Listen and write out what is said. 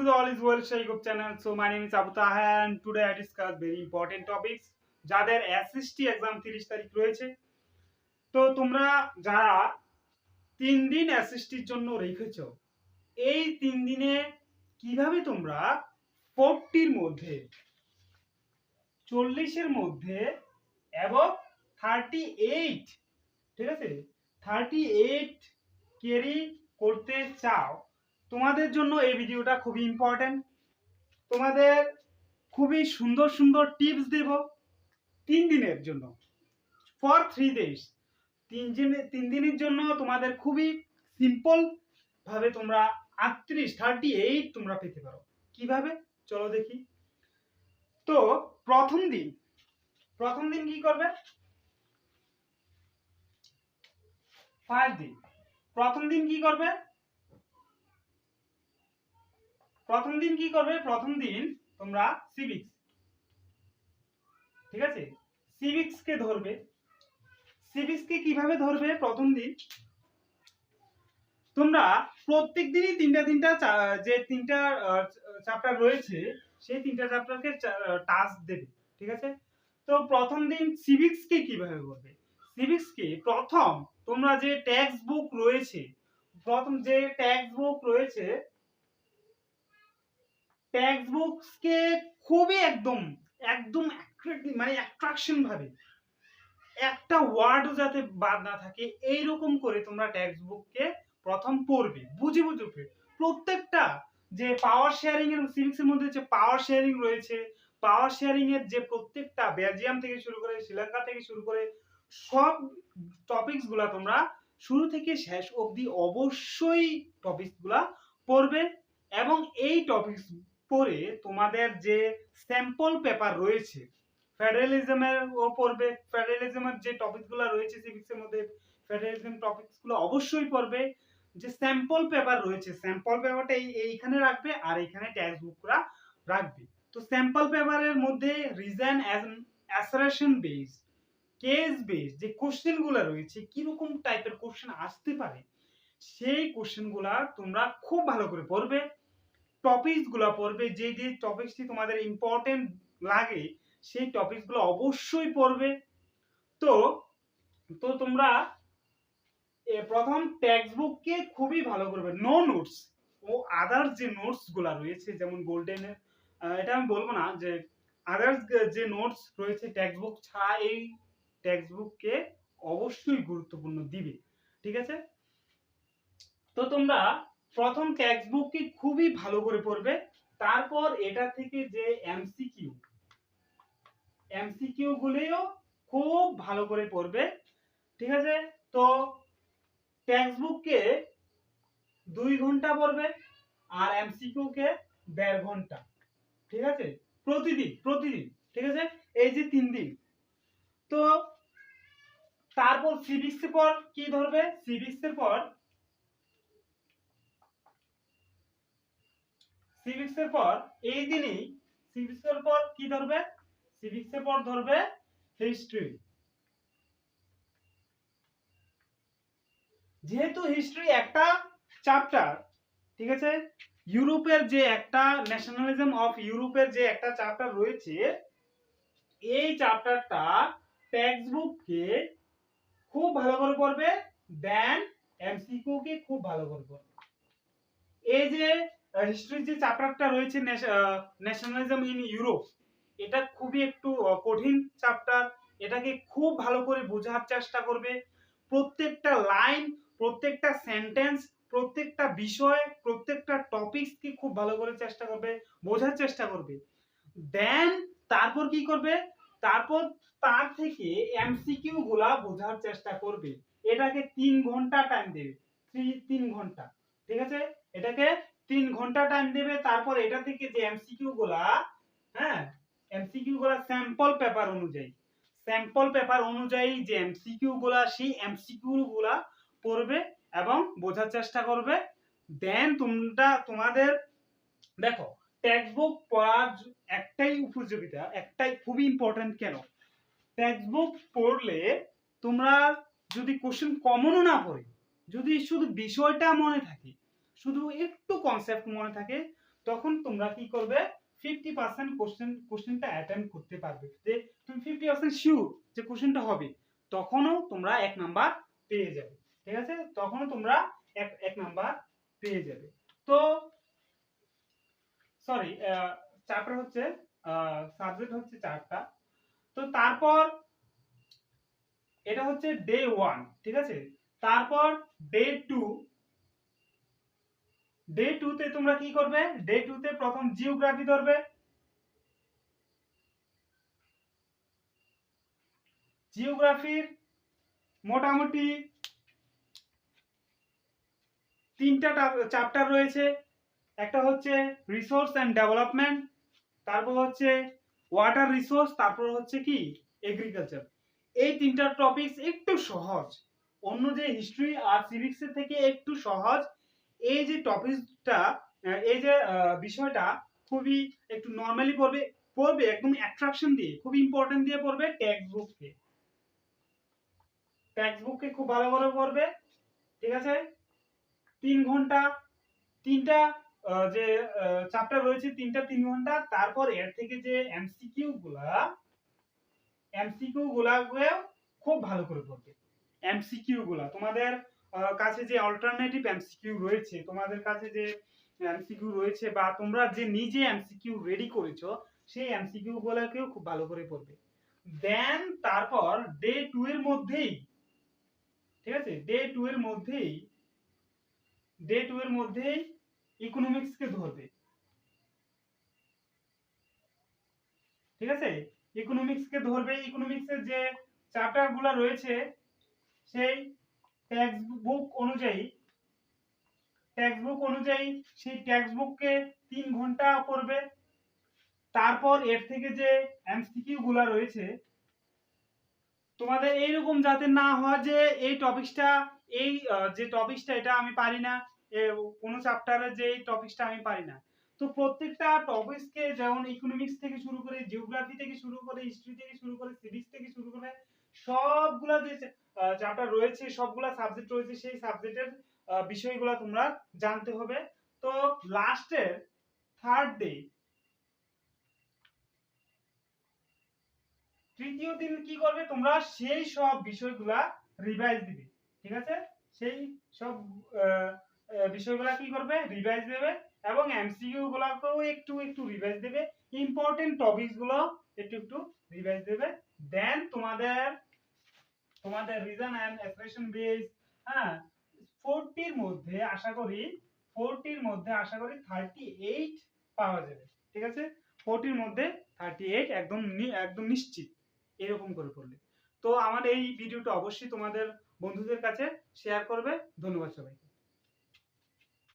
to the All is Well Shai Group channel. So my name is Abu Taha and today I discuss very important topics. যাদের SST exam 30 তারিখ রয়েছে, তো তোমরা যারা 3 দিন এসএসটির জন্য রেখেছো, এই 3 দিনে কিভাবে তোমরা 40 এর মধ্যে 40 এর মধ্যে এবং 38, ঠিক আছে, 38 ক্যারি করতে চাও, তোমাদের জন্য এই ভিডিওটা খুবই ইম্পর্টেন্ট। তোমাদের খুবই সুন্দর সুন্দর টিপস দেব 3 দিনের জন্য, ফর 3 ডেজ। 3 দিনের জন্য তোমাদের খুবই সিম্পল ভাবে তোমরা 38 তোমরা পেতে পারো। কিভাবে চলো দেখি। তো প্রথম দিন কি করবে? ফার্স্ট দিন প্রথম দিন কি করবে? প্রথম দিন তোমরা সিভিক্স, ঠিক আছে, সিভিক্স কে ধরবে। সিভিক্স কে কিভাবে ধরবে? প্রথম দিন তোমরা প্রত্যেক দিনই তিনটা যে তিনটা চ্যাপ্টার রয়েছে সেই তিনটা চ্যাপ্টারকে টাস্ক দেবে, ঠিক আছে। তো প্রথম দিন সিভিক্স কে কিভাবে করবে? সিভিক্স কে প্রথম তোমরা যে টেক্সট বুক রয়েছে, টেক্সট বুককে খুবই একদম মানে অ্যাট্রাকশন ভাবে, একটা ওয়ার্ডও যাতে বাদ না থাকে এইরকম করে তোমরা টেক্সট বুককে প্রথম পড়বে, বুঝে প্রত্যেকটা যে পাওয়ার শেয়ারিং এর সিভিক্সের মধ্যে যে পাওয়ার শেয়ারিং রয়েছে, পাওয়ার শেয়ারিং এর যে প্রত্যেকটা বেলজিয়াম থেকে শুরু করে শ্রীলঙ্কা থেকে শুরু করে সব টপিকস গুলা তোমরা শুরু থেকে শেষ অবধি অবশ্যই টপিকস গুলা পড়বে। এবং এই টপিকস পড়ে তোমাদের যে স্যাম্পল পেপার রয়েছে ফেডারেলিজমের ও পড়বে, ফেডারেলিজমের যে টপিকসগুলো রয়েছে সিভিক্সের মধ্যে ফেডারেলিজম টপিকসগুলো অবশ্যই পড়বে। যে স্যাম্পল পেপার রয়েছে স্যাম্পল পেপারটা এইখানে রাখবে আর এইখানে টেক্সট বুকরা রাখবে। তো স্যাম্পল পেপারের মধ্যে রিজন অ্যাসারেশন বেস, কেস বেস যে কোশ্চেনগুলো রয়েছে, কিরকম টাইপের কোশ্চেন আসতে পারে সেই কোশ্চেনগুলা তোমরা খুব ভালো করে পড়বে। টপিকসগুলো পড়বে, যে টপিকসটি তোমাদের ইম্পর্টেন্ট লাগে সেই টপিকসগুলো অবশ্যই পড়বে। তো তো তোমরা প্রথম টেক্সট বুককে খুবই ভালো করবে। নো নোটস ও আদার্স যে নোটসগুলো রয়েছে, যেমন গোল্ডেনের, এটা আমি বলবো না, যে আদার্স যে নোটস রয়েছে টেক্সট বুক ছাড়া এই টেক্সট বুককে অবশ্যই গুরুত্বপূর্ণ দিবে, ঠিক আছে। তো তোমরা প্রথম টেক্সট বুককে খুবই ভালো করে পড়বে। তারপর এটা থেকে যে এমসিকিউ গুলিও খুব ভালো করে পড়বে, ঠিক আছে। তো টেক্সট বুককে 2 ঘন্টা পড়বে আর এমসিকিউ কে 1.5 ঘন্টা, ঠিক আছে, প্রতিদিন, ঠিক আছে, এই যে 3 দিন। তো তারপর সিভিক্সের পর কি ধরবে? সিভিক্সের পর এই দিনই সিভিক্সের পর কি ধরবে? সিভিক্সের পর ধরবে হিস্ট্রি। যেহেতু হিস্ট্রি একটা চ্যাপ্টার, ঠিক আছে, ইউরোপের যে একটা ন্যাশনালিজম অফ ইউরোপের যে একটা চ্যাপ্টার রয়েছে, এই চ্যাপ্টারটা টেক্সট বুককে খুব ভালো করে পড়বে, দেন এমসিকিউ কে খুব ভালো করে পড়বে। এই যে হিস্ট্রির যে চ্যাপ্টারটা রয়েছে ন্যাশনালিজম ইন ইউরোপ, এটা খুবই একটু কঠিন চ্যাপ্টার, এটাকে খুব ভালো করে বোঝার চেষ্টা করবে। প্রত্যেকটা লাইন, প্রত্যেকটা সেন্টেন্স, প্রত্যেকটা বিষয়, প্রত্যেকটা টপিকসকে খুব ভালো করে চেষ্টা করবে, বোঝার চেষ্টা করবে। দেন তারপর কি করবে? তারপর তার থেকে এমসিকিউ গুলা বোঝার চেষ্টা করবে। এটাকে 3 ঘন্টা টাইম দেবে, 3 ঘন্টা, ঠিক আছে, এটাকে 3 ঘন্টা টাইম দেবে। তারপর এটা থেকে যে এমসিকিউ গুলা, হ্যাঁ, এমসিকিউ গুলা স্যাম্পল পেপার অনুযায়ী যে এমসিকিউ গুলা, সেই এমসিকিউ গুলা পড়বে এবং বোঝার চেষ্টা করবে। দেন তোমাদের দেখো, টেক্সট বুক পড়ার একটাই উপযোগিতা, একটাই খুবই ইম্পর্টেন্ট। কেন? টেক্সট বুক পড়লে তোমরা যদি কোশ্চেন কমনও না পড়ে, যদি শুধু বিষয়টা মনে থাকে, শুধু একটু কনসেপ্ট মনে থাকে, তখন তোমরা কি করবে 50% কোশ্চেনটা অ্যাটেন্ড করতে পারবে, যে তুমি 50% শিওর যে কোশ্চেনটা হবে, তখনও তোমরা 1 নাম্বার পেয়ে যাবে। ঠিক আছে, তখনও তোমরা এক নাম্বার পেয়ে যাবে। তো সরি, চ্যাপ্টার হচ্ছে সাবজেক্ট হচ্ছে 4টা। তো তারপর এটা হচ্ছে ডে 1, ঠিক আছে। তারপর ডে 2, ডে 2 তে তোমরা কি করবে, ডে 2 তে প্রথম জিওগ্রাফি ধরবে। জিওগ্রাফির মোটামুটি 3টা চ্যাপ্টার রয়েছে। একটা হচ্ছে রিসোর্স এন্ড ডেভেলপমেন্ট, তারপর হচ্ছে ওয়াটার রিসোর্স, তারপর হচ্ছে কি এগ্রিকালচার। এই 3টা টপিকস একটু সহজ, অন্য যে হিস্ট্রি আর সিভিক্স থেকে একটু সহজ। এই যে টপিকসটা, এই যে বিষয়টা খুবই একটু নরমালি পড়বে একদম অ্যাট্রাকশন দিয়ে, খুব ইম্পর্টেন্ট দিয়ে পড়বে টেক্সট বুককে খুব ভালো করে পড়বে। ঠিক আছে, 3 ঘন্টা 3টা যে চ্যাপ্টার রয়েছে, 3টা 3 ঘন্টা। তারপর এর থেকে যে এমসিকিউ গুলাকেও খুব ভালো করে পড়বে। এমসিকিউ গুলা তোমাদের কাছে যে অল্টারনেটিভ এমসিকিউ রয়েছে, তোমাদের কাছে যে এমসিকিউ রয়েছে, বা তোমরা যে নিজে এমসিকিউ রেডি করেছো, সেই এমসিকিউ গুলাকেও খুব ভালো করে পড়বে। দেন তারপর ডে 2 এর মধ্যেই, ঠিক আছে, ডে 2 এর মধ্যেই ইকোনমিক্স কে ধরবে। ঠিক আছে, ইকোনমিক্স কে ধরবে। ইকোনমিক্স এর যে চ্যাপ্টার গুলা রয়েছে, সেই টেক্সট বুক অনুযায়ী সেই টেক্সট বুককে 3 ঘন্টা পড়বে। তারপর এর থেকে যে এমসিকিউ গুলা রয়েছে, তোমাদের এইরকম যাতে না হয় যে এই টপিকসটা, এই যে টপিকসটা এটা আমি পারি না, কোনো চ্যাপ্টারের যে টপিকসটা আমি পারি না। তো প্রত্যেকটা টপিকসকে, যেমন ইকোনমিক্স থেকে শুরু করে, জিওগ্রাফি থেকে শুরু করে, হিস্ট্রি থেকে শুরু করে, সিভিক্স থেকে শুরু করে, সবগুলা যে চ্যাপ্টার রয়েছে, সবগুলা সাবজেক্ট রয়েছে, সেই সাবজেক্টের বিষয়গুলো তোমরা জানতে হবে। তো লাস্টের থার্ড ডে, তৃতীয় দিন কি করবে, তোমরা সেই সব বিষয়গুলা রিভাইজ দিবে। ঠিক আছে, সেই সব বিষয়গুলা কি করবে, রিভাইজ দেবে, এবং এমসিকিউ গুলাকেও একটু একটু রিভাইজ দেবে, ইম্পর্টেন্ট টপিকস গুলো একটু একটু রিভাইজ দেবে। দেন তোমাদের রিজন এন্ড এক্সপ্রেশন বেস, হ্যাঁ, 40 মধ্যে আশা করি 38 পাওয়া যাবে। ঠিক আছে, 40 মধ্যে 38 একদম নিশ্চিত, এরকম করে পড়লে। তো আমার এই ভিডিওটা অবশ্যই তোমাদের বন্ধুদের কাছে শেয়ার করবে। ধন্যবাদ সবাইকে।